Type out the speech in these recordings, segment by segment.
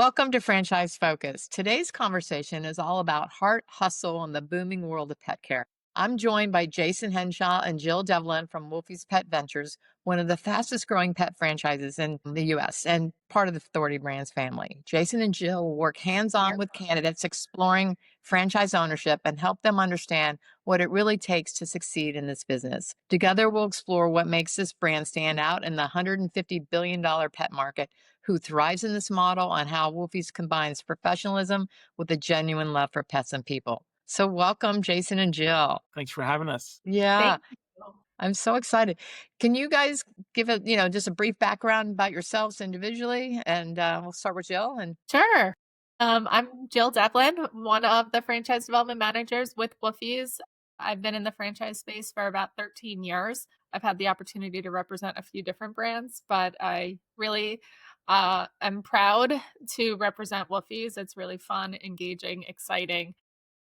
Welcome to Franchise Focus. Today's conversation is all about heart, hustle, and the booming world of pet care. I'm joined by Jason Henshaw and Jill Devlin from Woofie's Pet Ventures, one of the fastest growing pet franchises in the US and part of the Authority Brands family. Jason and Jill work hands on with candidates exploring franchise ownership and help them understand what it really takes to succeed in this business. Together, we'll explore what makes this brand stand out in the $150 billion pet market, who thrives in this model, and how Woofie's combines professionalism with a genuine love for pets and people. So welcome, Jason and Jill. Thanks for having us. Yeah, Thank you. I'm so excited. Can you guys give just a brief background about yourselves individually? And we'll start with Jill. And Sure. I'm Jill Devlin, one of the franchise development managers with Woofies. I've been in the franchise space for about 13 years. I've had the opportunity to represent a few different brands, but I really am proud to represent Woofies. It's really fun, engaging, exciting,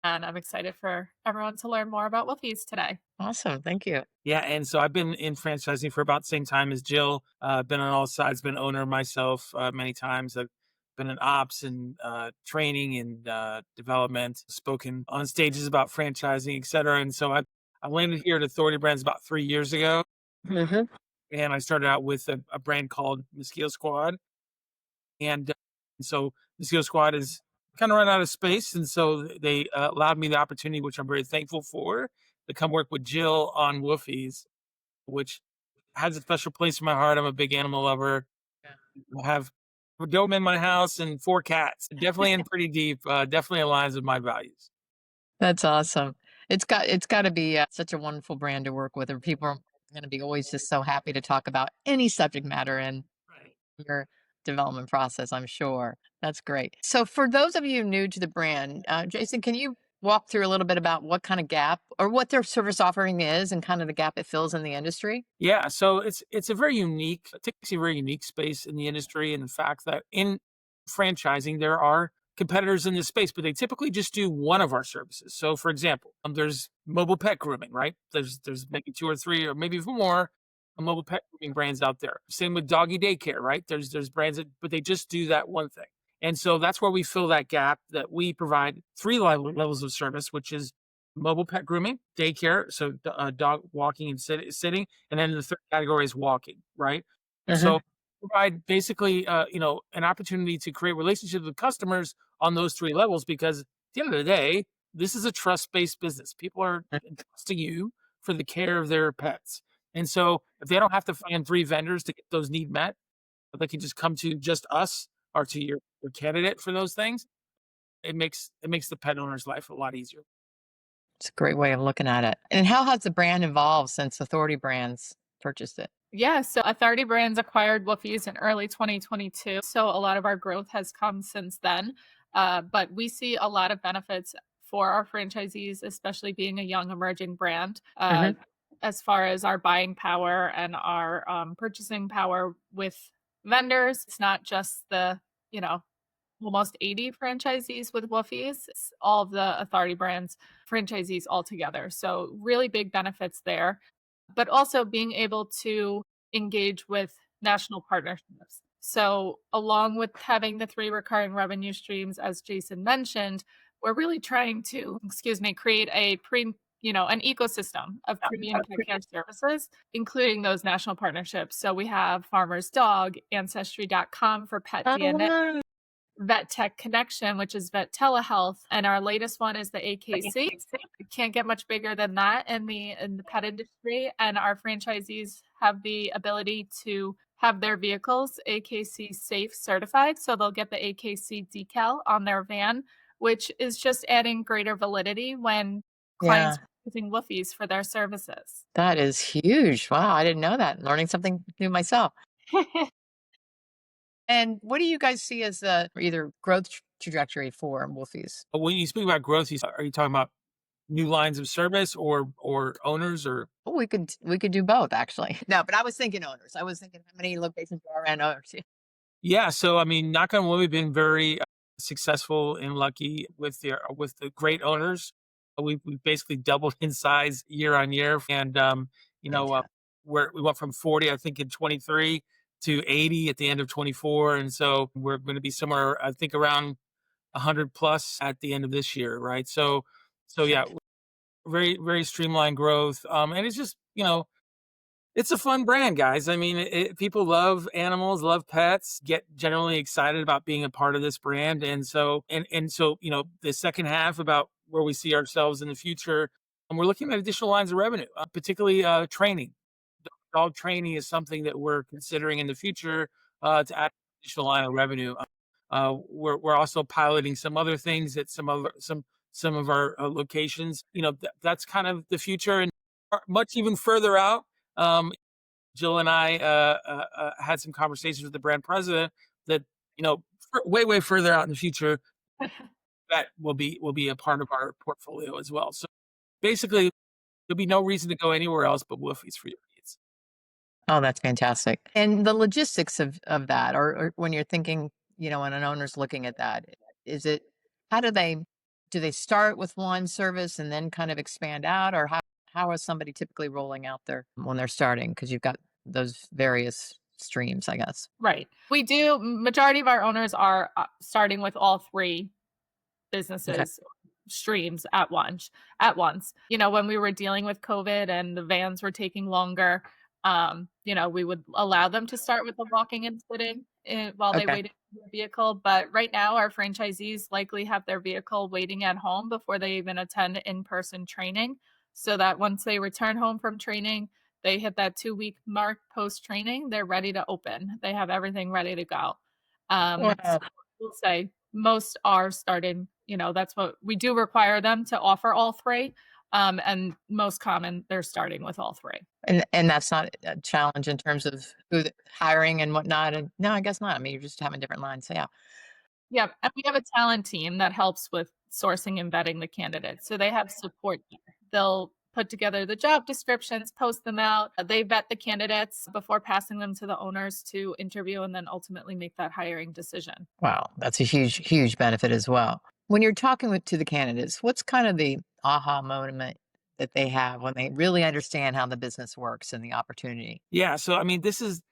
and I'm excited for everyone to learn more about Woofies today. awesome, thank you. Yeah, and so I've been in franchising for about the same time as Jill. Been on all sides, been owner myself many times. I've been in ops and training and development, spoken on stages about franchising, et cetera. And so I landed here at Authority Brands about 3 years ago, Hmm. and I started out with a brand called Mosquito Squad. And so Mosquito Squad is kind of run out of space. And so they allowed me the opportunity, which I'm very thankful for, to come work with Jill on Woofies, which has a special place in my heart. I'm a big animal lover. I have a dome in my house and 4 cats. Definitely in pretty deep, definitely aligns with my values. That's awesome. It's got to be such a wonderful brand to work with, and people are going to be always just so happy to talk about any subject matter in Right. your development process, I'm sure. That's great. So, for those of you new to the brand, Jason, can you walk through a little bit about what kind of gap or what their service offering is and kind of the gap it fills in the industry? Yeah, so it's a very unique, it takes a very unique space in the industry, and the fact that in franchising there are competitors in this space, but they typically just do one of our services. So, for example, there's mobile pet grooming, right? There's maybe two or three or maybe even more mobile pet grooming brands out there. Same with doggy daycare, right? There's brands that, but they just do that one thing, and so that's where we fill that gap. That we provide three levels of service, which is mobile pet grooming, daycare, so dog walking and sitting, and then the third category is walking, right? Hmm. So provide basically, an opportunity to create relationships with customers on those three levels, because at the end of the day, this is a trust-based business. People are trusting you for the care of their pets. And so if they don't have to find three vendors to get those needs met, but they can just come to just us or to your candidate for those things, it makes the pet owner's life a lot easier. It's a great way of looking at it. And how has the brand evolved since Authority Brands purchased it? Yeah, so Authority Brands acquired Woofies in early 2022. So a lot of our growth has come since then. But we see a lot of benefits for our franchisees, especially being a young emerging brand, Hmm. as far as our buying power and our purchasing power with vendors. It's not just the, you know, almost 80 franchisees with Woofies, it's all of the Authority Brands franchisees altogether. So really big benefits there, but also being able to engage with national partnerships. So along with having the three recurring revenue streams, as Jason mentioned, we're really trying to, create an ecosystem of premium pet care services, including those national partnerships. So we have Farmer's Dog, Ancestry.com for pet Oh, DNA, wow. Vet Tech Connection, which is vet telehealth, and our latest one is the AKC. You can't get much bigger than that in the pet industry, and our franchisees have the ability to have their vehicles AKC safe certified, so they'll get the AKC decal on their van, which is just adding greater validity when Yeah, clients are using Woofies for their services. that is huge. Wow, I didn't know that. Learning something new myself. And what do you guys see as the either growth trajectory for Wolfies? But when you speak about growth, are you talking about new lines of service or owners or? Oh, we could do both actually. No, but I was thinking owners. I was thinking how many locations there are and owners. Yeah, so I mean, knock on wood, we've been very successful and lucky with the great owners. We basically doubled in size year on year, and you know, uh, Fantastic. we went from 40, I think, in 23 to 80 at the end of 24. And so we're going to be somewhere, I think, around 100 plus at the end of this year, right? So Sure. yeah, very, very streamlined growth. And it's just, it's a fun brand, guys. I mean, people love animals, love pets, get generally excited about being a part of this brand. And so, the second half about where we see ourselves in the future, and we're looking at additional lines of revenue, particularly training. Dog training is something that we're considering in the future to add additional line of revenue. We're also piloting some other things at some of our locations. That's kind of the future, and much even further out. Um, Jill and I had some conversations with the brand president that way further out in the future that will be a part of our portfolio as well. So basically, there'll be no reason to go anywhere else but Woofies for your needs. Oh, that's fantastic. And the logistics of that, or when you're thinking, when an owner's looking at that, is it how do they start with one service and then kind of expand out, or how is somebody typically rolling out there when they're starting? Because you've got those various streams, I guess. Right. We do majority of our owners are, starting with all 3 Okay. businesses streams at once. When we were dealing with COVID and the vans were taking longer, we would allow them to start with the walking and sitting while they Okay. waited for the vehicle. But right now, our franchisees likely have their vehicle waiting at home before they even attend in-person training, so that once they return home from training, they hit that 2-week mark post training, they're ready to open. They have everything ready to go. So Wow. we'll say most are starting, that's what we do require them to offer all 3. And most common, they're starting with all 3. And that's not a challenge in terms of hiring and whatnot. And no, I guess not. I mean, you're just having different lines. So yeah. Yeah, and we have a talent team that helps with sourcing and vetting the candidates. So they have support there. They'll put together the job descriptions, post them out. They vet the candidates before passing them to the owners to interview and then ultimately make that hiring decision. Wow, that's a huge, huge benefit as well. When you're talking to the candidates, what's kind of the aha moment that they have when they really understand how the business works and the opportunity? Yeah, so I mean, this is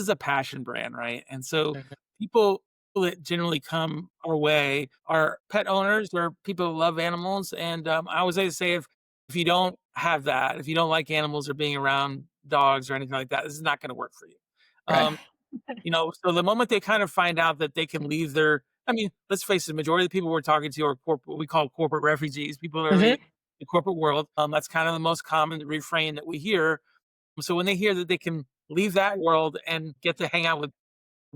a passion brand, right? And so Mhm. people that generally come our way are pet owners or people who love animals. And I always like to say, if you don't have that, if you don't like animals or being around dogs or anything like that, this is not going to work for you. Right. Um, so the moment they kind of find out that they can leave I mean, let's face it, the majority of the people we're talking to are what we call corporate refugees, people that are Mhm. leaving the corporate world. That's kind of the most common refrain that we hear. So when they hear that they can leave that world and get to hang out with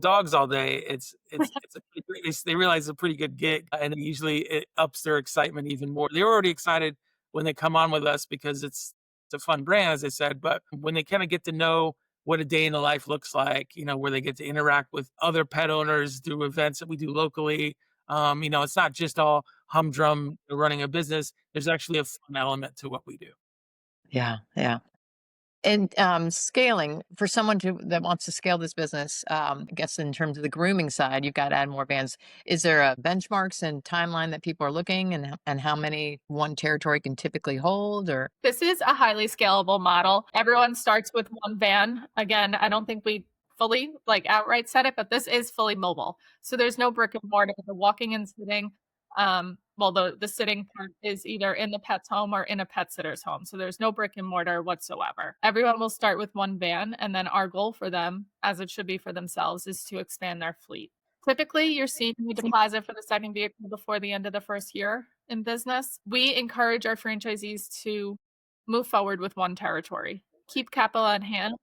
dogs all day, it's a pretty great they realize it's a pretty good gig, and usually it ups their excitement even more. They're already excited when they come on with us because it's a fun brand, as I said, but when they kinda get to know what a day in the life looks like, where they get to interact with other pet owners through events that we do locally, it's not just all humdrum running a business. There's actually a fun element to what we do. Yeah, yeah. And scaling for someone that wants to scale this business, I guess in terms of the grooming side, you've got to add more vans. Is there a benchmarks and timeline that people are looking, and how many one territory can typically hold? Or This is a highly scalable model. Everyone starts with 1 van. Again, I don't think we fully outright said it, but this is fully mobile. So there's no brick and mortar. The walking and sitting, well, the sitting part is either in the pet's home or in a pet sitter's home. So there's no brick and mortar whatsoever. Everyone will start with 1 van, and then our goal for them, as it should be for themselves, is to expand their fleet. Typically, you're seeing a deposit for the second vehicle before the end of the first year in business. We encourage our franchisees to move forward with 1 territory, keep capital on hand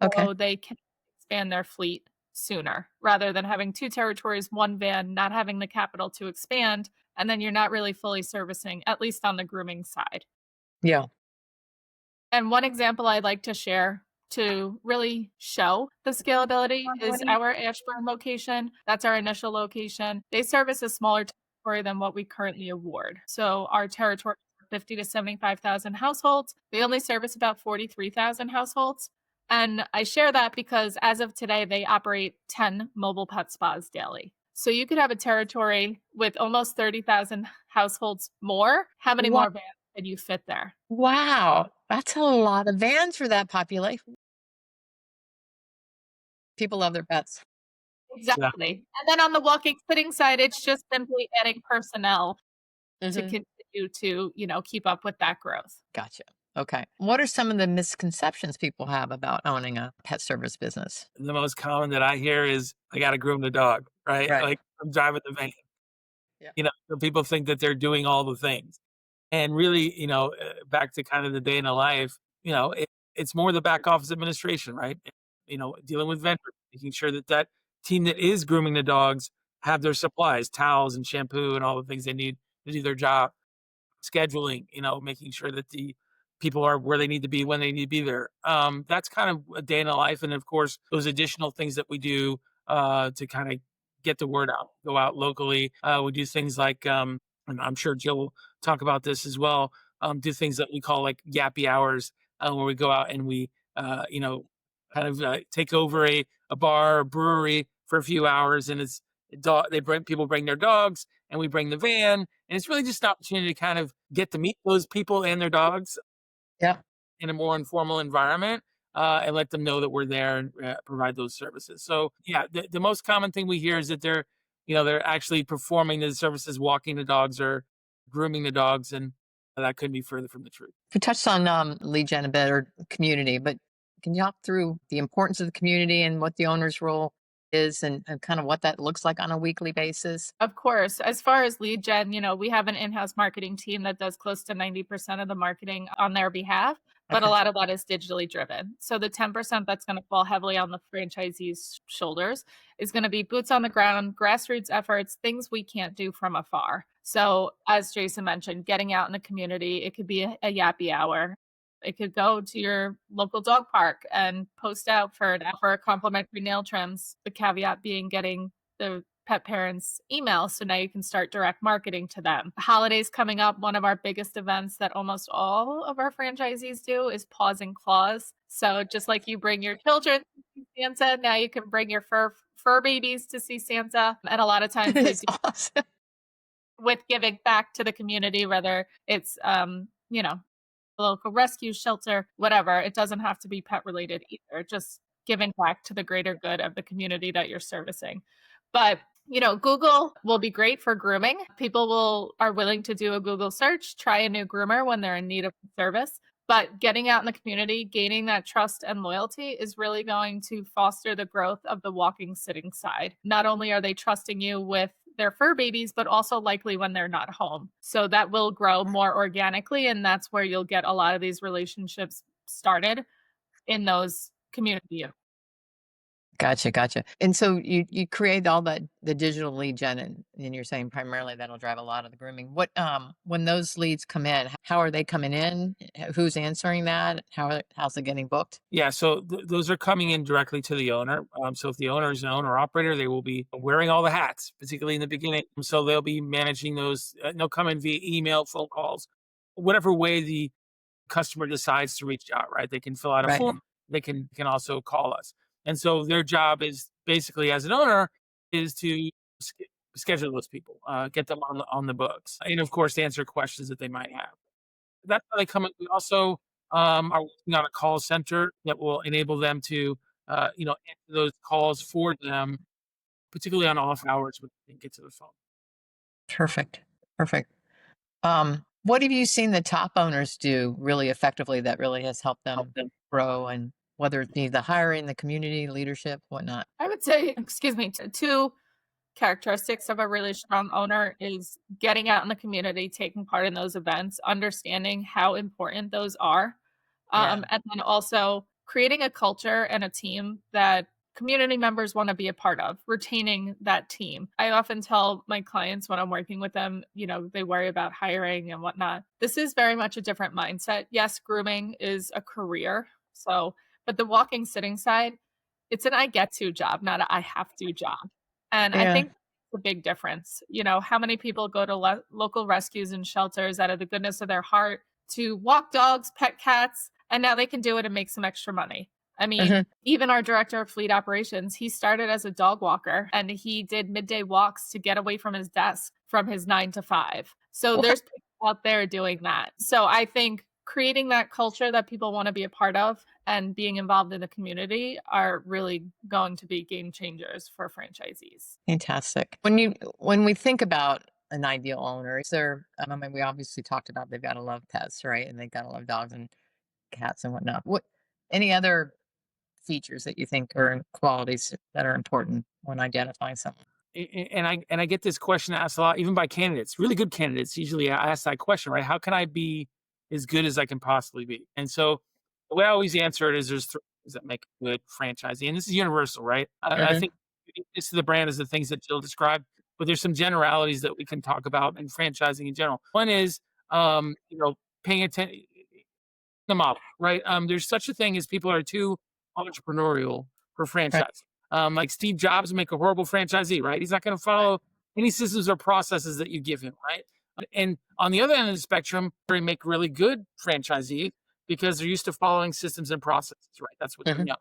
okay, so they can expand their fleet sooner rather than having 2 territories, 1 van, not having the capital to expand, and then you're not really fully servicing, at least on the grooming side. yeah, And one example I'd like to share to really show the scalability is our Ashburn location. That's our initial location. They service a smaller territory than what we currently award. So our territory is 50 to 75,000 households. They only service about 43,000 households. And I share that because as of today, they operate 10 mobile pet spas daily. So you could have a territory with almost 30,000 households more. How many wow, more vans could you fit there? wow, that's a lot of vans for that population. People love their pets. Yeah. Exactly. And then on the walking sitting side, it's just simply adding personnel to Hmm. continue to, keep up with that growth. Gotcha. Okay. What are some of the misconceptions people have about owning a pet service business? The most common that I hear is, "I gotta groom the dog," right? Right. Like, I'm driving the van, Yeah. so people think that they're doing all the things. And really, back to kind of the day in the life, it's more the back office administration, right? Dealing with vendors, making sure that that team that is grooming the dogs have their supplies, towels and shampoo and all the things they need to do their job. Scheduling, making sure that the people are where they need to be when they need to be there. That's kind of a day in the life, and of course, those additional things that we do to kind of get the word out, go out locally. We do things like, and I'm sure Jill will talk about this as well. Do things that we call like yappy hours, where we go out and we, kind of take over a bar or brewery for a few hours, and it's they bring people bring their dogs and we bring the van. And it's really just an opportunity to kind of get to meet those people and their dogs Yeah. in a more informal environment, and let them know that we're there and provide those services. So yeah, the most common thing we hear is that they're actually performing the services, walking the dogs or grooming the dogs, and that couldn't be further from the truth. We touched on lead gen a bit or community, but can you talk through the importance of the community and what the owner's role is and kind of what that looks like on a weekly basis? Of course, as far as lead gen, we have an in-house marketing team that does close to 90% of the marketing on their behalf, but a Okay. lot of that is digitally driven. So the 10% that's going to fall heavily on the franchisees' shoulders is going to be boots on the ground, grassroots efforts, things we can't do from afar. So as Jason mentioned, getting out in the community, it could be a yappy hour. It could go to your local dog park and post out for complimentary nail trims. The caveat being getting the pet parents email. So now you can start direct marketing to them. Holidays coming up. One of our biggest events that almost all of our franchisees do is Paws and Claws. So just like you bring your children to see Santa, now you can bring your fur babies to see Santa. And a lot of times they It's do awesome. with giving back to the community, whether it's a local rescue shelter, whatever. It doesn't have to be pet related either. Just giving back to the greater good of the community that you're servicing. But Google will be great for grooming. People are willing to do a Google search, try a new groomer when they're in need of service. But getting out in the community, gaining that trust and loyalty is really going to foster the growth of the walking sitting side. Not only are they trusting you with their fur babies, but also likely when they're not home. So that will grow more organically. And that's where you'll get a lot of these relationships started in those community. Gotcha, gotcha. And so you create all that the digital lead gen and you're saying primarily that'll drive a lot of the grooming. What when those leads come in, how are they coming in? Who's answering that? How's it getting booked? Yeah, so those are coming in directly to the owner. So if the owner is an owner operator, they will be wearing all the hats, particularly in the beginning. So they'll be managing those. They'll come in via email, phone calls, whatever way the customer decides to reach out, right? They can fill out a Right. form. They can also call us. And so their job is basically as an owner is to sch- schedule those people, get them on the books, and of course answer questions that they might have. That's how they come in. We also are working on a call center that will enable them to, answer those calls for them, particularly on off hours when they can get to the phone. Perfect. Perfect. What have you seen the top owners do really effectively that really has helped them grow and whether it be the hiring, the community, leadership, whatnot? I would say, excuse me, two characteristics of a really strong owner is getting out in the community, taking part in those events, understanding how important those are, Yeah. and then also creating a culture and a team that community members want to be a part of, retaining that team. I often tell my clients when I'm working with them, they worry about hiring and whatnot. This is very much a different mindset. Yes, grooming is a career. So, but the walking sitting side, it's an I get to job, not a I have to job. And I Yeah. think it's a big difference. How many people go to local rescues and shelters out of the goodness of their heart to walk dogs, pet cats, and now they can do it and make some extra money. I mean, Mhm. even our director of fleet operations, he started as a dog walker and he did midday walks to get away from his desk from his 9 to 5. So Well, there's people out there doing that. So I think creating that culture that people want to be a part of and being involved in the community are really going to be game changers for franchisees. Fantastic. When we think about an ideal owner, is there? I mean, we obviously talked about they've got to love pets, right? And they've got to love dogs and cats and whatnot. What any other features that you think are qualities that are important when identifying someone? And I get this question asked a lot, even by candidates, really good candidates. Usually, I ask that question, right? How can I be as good as I can possibly be? And so, the way I always answer it is, there's three things that make a good franchisee, and this is universal, right? I Hmm. think this is the brand is the things that Jill described, but there's some generalities that we can talk about in franchising in general. One is, you know, paying attention the model, right? There's such a thing as people are too entrepreneurial for Right. franchise. Like Steve Jobs make a horrible franchisee, right? He's not going to follow any systems or processes that you give him, right? And on the other end of the spectrum, they make really good franchisees because they're used to following systems and processes, right? That's what they Hmm. know.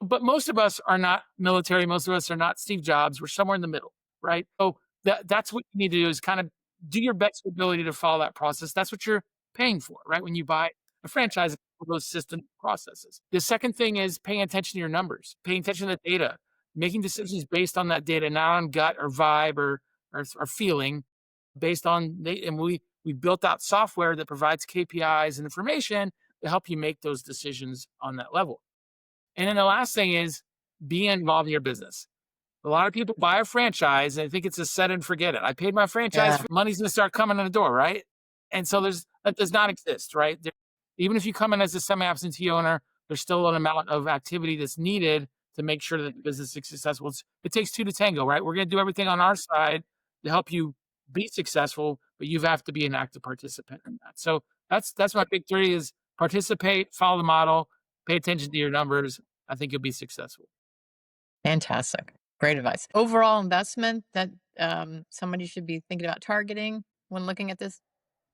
But most of us are not military. Most of us are not Steve Jobs. We're somewhere in the middle, right? So that's what you need to do is kind of do your best ability to follow that process. That's what you're paying for, right? When you buy a franchise for those system processes. The second thing is paying attention to your numbers, paying attention to the data, making decisions based on that data, not on gut or vibe or feeling, based on and we built out software that provides KPIs and information to help you make those decisions on that level. And then the last thing is be involved in your business. A lot of people buy a franchise and think it's a set and forget it. I paid my franchise, Yeah. money's gonna start coming in the door, right? And so that does not exist, right? Even if you come in as a semi-absentee owner, there's still an amount of activity that's needed to make sure that the business is successful. It takes two to tango, right? We're gonna do everything on our side to help you be successful, but you have to be an active participant in that. So that's my big three is participate, follow the model, pay attention to your numbers. I think you'll be successful. Fantastic. Great advice. Overall investment that somebody should be thinking about targeting when looking at this.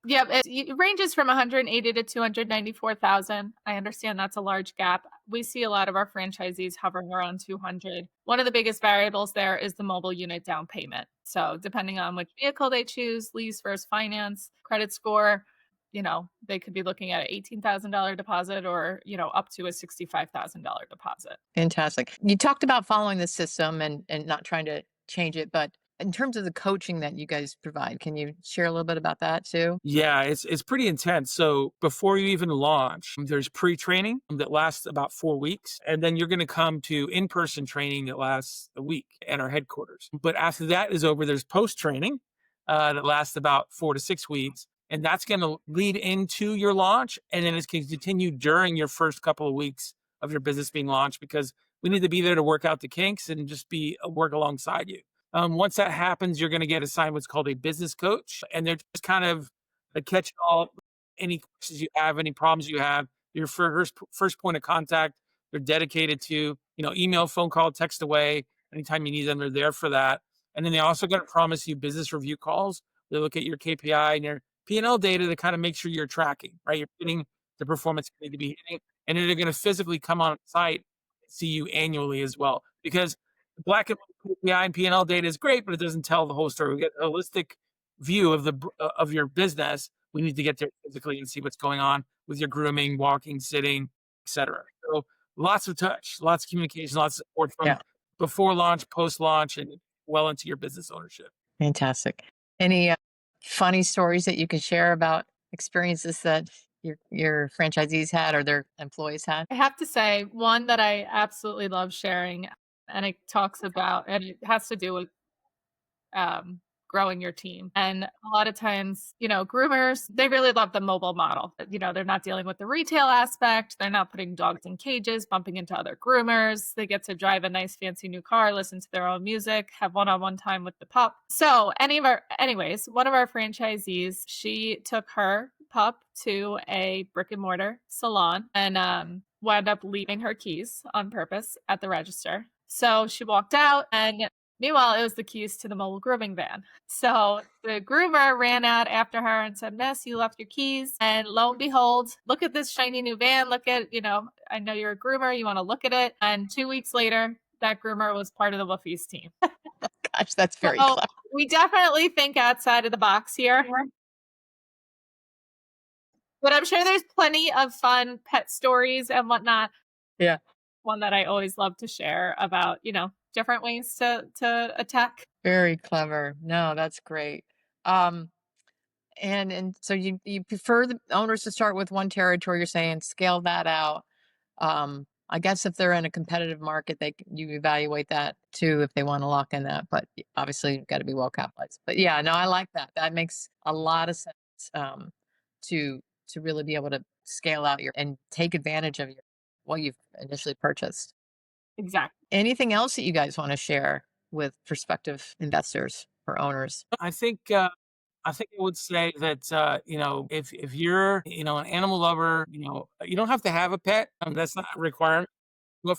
Yep, it ranges from 180 to 294,000. I understand that's a large gap. We see a lot of our franchisees hovering around 200. One of the biggest variables there is the mobile unit down payment. So, depending on which vehicle they choose, lease versus finance, credit score, they could be looking at an $18,000 deposit or, up to a $65,000 deposit. Fantastic. You talked about following the system and not trying to change it, but in terms of the coaching that you guys provide, can you share a little bit about that too? Yeah, it's pretty intense. So before you even launch, there's pre-training that lasts about 4 weeks, and then you're going to come to in-person training that lasts a week at our headquarters. But after that is over, there's post-training that lasts about 4 to 6 weeks, and that's going to lead into your launch, and then it's going to continue during your first couple of weeks of your business being launched because we need to be there to work out the kinks and just be work alongside you. Once that happens, you're going to get assigned what's called a business coach, and they're just kind of a catch all. Any questions you have, any problems you have, your first point of contact. They're dedicated to email, phone call, text away. Anytime you need them, they're there for that. And then they also going to promise you business review calls. They look at your KPI and your P&L data to kind of make sure you're tracking, right? You're hitting the performance you need to be hitting, and then they're going to physically come on site, see you annually as well, because black and white KPI and P&L data is great, but it doesn't tell the whole story. We get a holistic view of your business. We need to get there physically and see what's going on with your grooming, walking, sitting, etc. So lots of touch, lots of communication, lots of support from Yeah. before launch, post launch, and well into your business ownership. Fantastic. Any funny stories that you could share about experiences that your franchisees had or their employees had? I have to say, one that I absolutely love sharing, and it has to do with um, growing your team. And a lot of times, groomers, they really love the mobile model. They're not dealing with the retail aspect. They're not putting dogs in cages, bumping into other groomers. They get to drive a nice fancy new car, listen to their own music, have one-on-one time with the pup. So anyways, one of our franchisees, she took her pup to a brick and mortar salon and wound up leaving her keys on purpose at the register. So she walked out and meanwhile, it was the keys to the mobile grooming van. So the groomer ran out after her and said, "Miss, you left your keys." And lo and behold, look at this shiny new van. Look at, I know you're a groomer. You want to look at it. And 2 weeks later, that groomer was part of the Woofies team. Gosh, that's very So clever. we definitely think outside of the box here. But I'm sure there's plenty of fun pet stories and whatnot. Yeah. one that I always love to share about, different ways to attack. Very clever. No, that's great. Um, and so you prefer the owners to start with one territory, you're saying scale that out. I guess if they're in a competitive market, you evaluate that too if they want to lock in that. But obviously, you've got to be well capitalized. But yeah, no, I like that. That makes a lot of sense. To to really be able to scale out your and take advantage of your what you've initially purchased. Exactly. Anything else that you guys want to share with prospective investors or owners? I think I would say that if you're an animal lover, you don't have to have a pet. That's not a requirement. Well,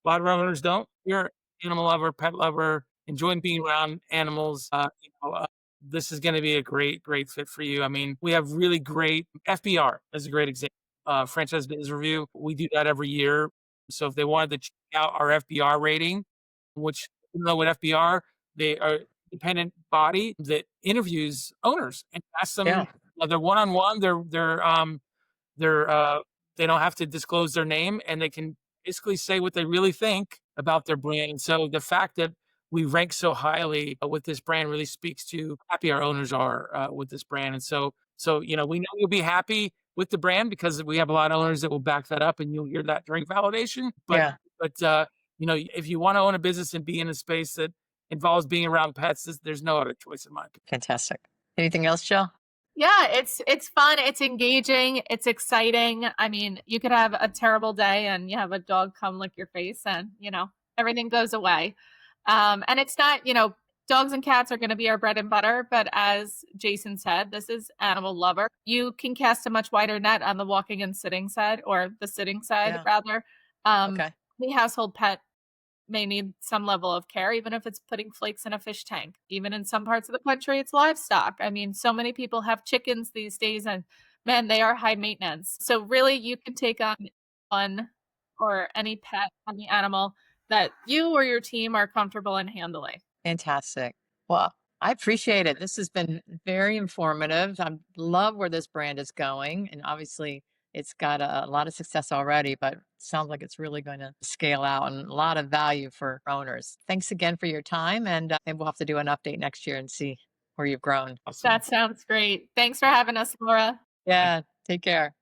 a lot of owners don't. You're an animal lover, pet lover, enjoying being around animals. This is going to be a great, great fit for you. I mean, we have really great FBR is a great example. Franchise Business Review. We do that every year. So if they wanted to check out our FBR rating, which you know what FBR, they are independent body that interviews owners and asks them. Yeah, They're one on one. They're they don't have to disclose their name, and they can basically say what they really think about their brand. And so the fact that we rank so highly with this brand really speaks to how happy our owners are with this brand. And so we know you'll be happy with the brand because we have a lot of owners that will back that up, and you'll hear that during validation. yeah, But if you want to own a business and be in a space that involves being around pets, there's no other choice in my opinion. fantastic. Anything else, Jill? Yeah, it's fun, it's engaging, it's exciting. I mean, you could have a terrible day and you have a dog come lick your face and, everything goes away. And it's not, dogs and cats are going to be our bread and butter, but as Jason said, this is animal lover. You can cast a much wider net on the walking and sitting side, or the sitting side Yeah. rather. Um, Okay. the household pet may need some level of care, even if it's putting flakes in a fish tank. Even in some parts of the country, it's livestock. I mean, so many people have chickens these days, and man, they are high maintenance. So, really, you can take on one or any pet, any animal that you or your team are comfortable in handling. Fantastic. Well, I appreciate it. This has been very informative. I love where this brand is going. And obviously, it's got a lot of success already, but sounds like it's really going to scale out and a lot of value for owners. Thanks again for your time. And maybe we'll have to do an update next year and see where you've grown. Awesome. That sounds great. Thanks for having us, Laura. Yeah. Take care.